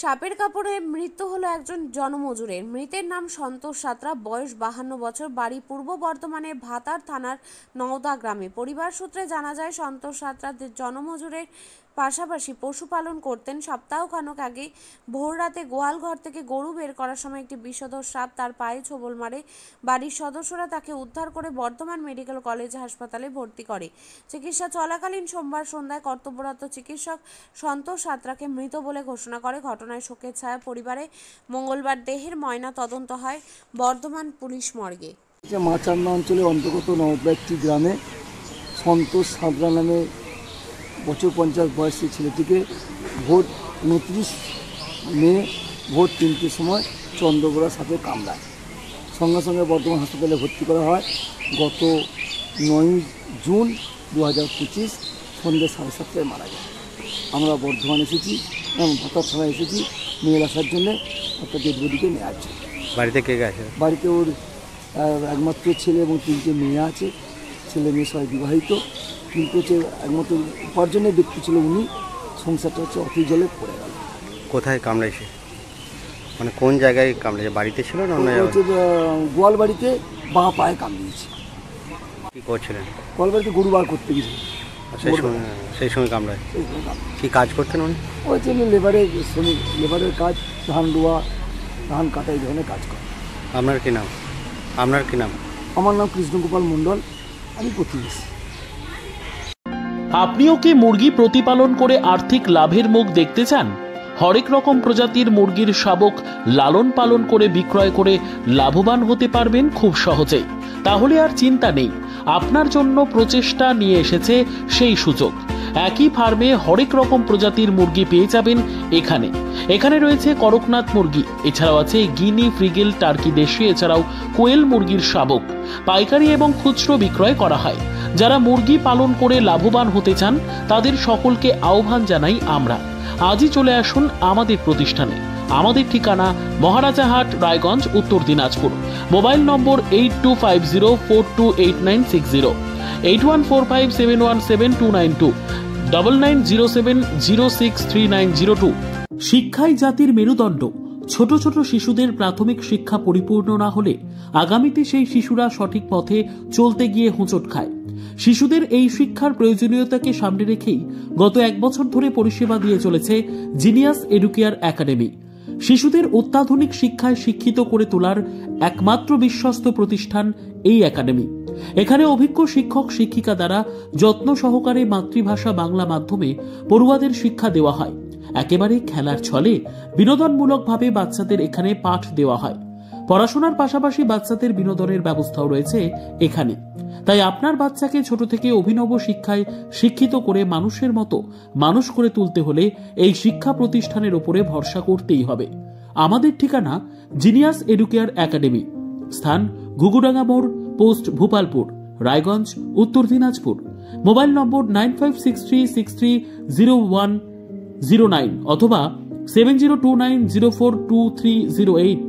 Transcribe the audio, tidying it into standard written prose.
সাপের কাপড়ে মৃত্যু হলো একজন জনমজুরের। মৃতের নাম সন্তোষ সাঁতরা, বয়স 52 বছর, বাড়ি পূর্ব বর্ধমানের ভাতার থানার নওদা গ্রামে। পরিবার সূত্রে জানা যায়, সন্তোষ সাঁতরা জনমজুরের পাশাপাশি পশুপালন করতেন। সপ্তাহখানেক আগে ভোর রাতে গোয়াল ঘর থেকে গরু বের করার সময় একটি বিষধর সাপ তার পায়ে ছোবল মারে। বাড়ির সদস্যরা তাকে উদ্ধার করে বর্ধমান মেডিকেল কলেজ হাসপাতালে ভর্তি করে। চিকিৎসা চলাকালীন সোমবার সন্ধ্যায় কর্তব্যরত চিকিৎসক সন্তোষ সাঁতরাকে মৃত বলে ঘোষণা করে। ঘটনায় শোকের ছায়া পরিবারে। মঙ্গলবার দেহের ময়না তদন্ত হয় বর্ধমান পুলিশ মর্গে। মাচান্না অঞ্চলে অন্তর্গত নওদা একটি গ্রামে সন্তোষ সাঁতরা নামে বছর 50 বয়সী ছেলেটিকে ভোর 29 মে ভোর 3টের সময় চন্দ্রগোড়া সাপে কামড়ায়। সঙ্গে সঙ্গে বর্ধমান হাসপাতালে ভর্তি করা হয়। গত 9 জুন 2025 সন্ধ্যে 7:30টায় মারা যায়। আমরা বর্ধমান এসেছি এবং ভাতার থানায় এসেছি মেয়ের আসার জন্য একটা ডেড বডিকে নিয়ে আছে। বাড়িতে কে গেছে? বাড়িতে ওর একমাত্র ছেলে এবং 3টে মেয়ে আছে। ছেলে মেয়ে সবাই বিবাহিত, কিন্তু হচ্ছে একমাত্র উপার্জনের ব্যক্তি ছিল উনি। সংসারটা হচ্ছে অতি জলে পড়ে গেল। কোথায় কামড়াইছে, মানে কোন জায়গায় কামড়েছে? বাড়িতে ছিল না অন্য জায়গায়? গোয়াল বাড়িতে বাঁ পায়ে কামড়িয়েছে। কি করছিলেন? গোয়াল বাড়িতে গরু বার করতে গেছিল, সেই সময় কামড়ায়। কি কাজ করতেন উনি? ওই জন্য লেবারের কাজ, ধান রোয়া, ধান কাটা, এই ধরনের কাজ করে। আপনার কি নাম? আমার নাম কৃষ্ণগোপাল মণ্ডল, আমি প্রতিবেশী। আপনিও কি মুরগি প্রতিপালন করে আর্থিক লাভের মুখ দেখতে চান? হরেক রকম প্রজাতির মুরগির শাবক লালন পালন করে বিক্রয় করে লাভবান হতে পারবেন খুব সহজেই। তাহলে আর চিন্তা নেই, আপনার জন্য প্রচেষ্টা নিয়ে এসেছে সেই সুযোগ। একই ফার্মে হরেক রকম প্রজাতির মুরগি পেয়ে যাবেন এখানে রয়েছে করকনাথ মুরগি, এছাড়াও আছে গিনি, ফ্রিগেল, টার্কি দেশি, এছাড়াও কোয়েল মুরগির শাবক। পাইকারি এবং খুচরো বিক্রয় করা হয়। যারা মুরগি পালন করে লাভবান হতে চান তাদের সকলকে আহ্বান জানাই আমরা। আজই চলে আসুন আমাদের প্রতিষ্ঠানে। আমাদের ঠিকানা মহারাজাহাট, রায়গঞ্জ, উত্তর দিনাজপুর। মোবাইল নম্বর 8250428960, 8145717292, 9907063902। শিক্ষাই জাতির মেরুদণ্ড। ছোট ছোট শিশুদের প্রাথমিক শিক্ষা পরিপূর্ণ না হলে আগামীতে সেই শিশুরা সঠিক পথে চলতে গিয়ে হোঁচট খায়। শিশুদের এই শিক্ষার প্রয়োজনীয়তাকে সামনে রেখেই গত 1 বছর ধরে পরিষেবা দিয়ে চলেছে জিনিয়াস এডুকেয়ার একাডেমি। শিশুদের অত্যাধুনিক শিক্ষায় শিক্ষিত করে তোলার একমাত্র বিশ্বস্ত প্রতিষ্ঠান এই একাডেমি। এখানে অভিজ্ঞ শিক্ষক শিক্ষিকা দ্বারা যত্ন সহকারে মাতৃভাষা বাংলা মাধ্যমে পড়ুয়াদের শিক্ষা দেওয়া হয়। একেবারে খেলার ছলে বিনোদনমূলকভাবে বাচ্চাদের এখানে পাঠ দেওয়া হয়। পড়াশোনার পাশাপাশি বাচ্চাদের বিনোদনের ব্যবস্থাও রয়েছে এখানে। তাই আপনার বাচ্চাকে ছোট থেকে অভিনব শিক্ষায় শিক্ষিত করে মানুষের মতো মানুষ করে তুলতে হলে এই শিক্ষা প্রতিষ্ঠানের উপরে ভরসা করতেই হবে। আমাদের ঠিকানা জিনিয়াস এডুকেয়ার একাডেমি, স্থান ঘুঘুডাঙ্গা মোড়, পোস্ট ভূপালপুর, রায়গঞ্জ, উত্তর দিনাজপুর। মোবাইল নম্বর 9563630109 অথবা 7029042308।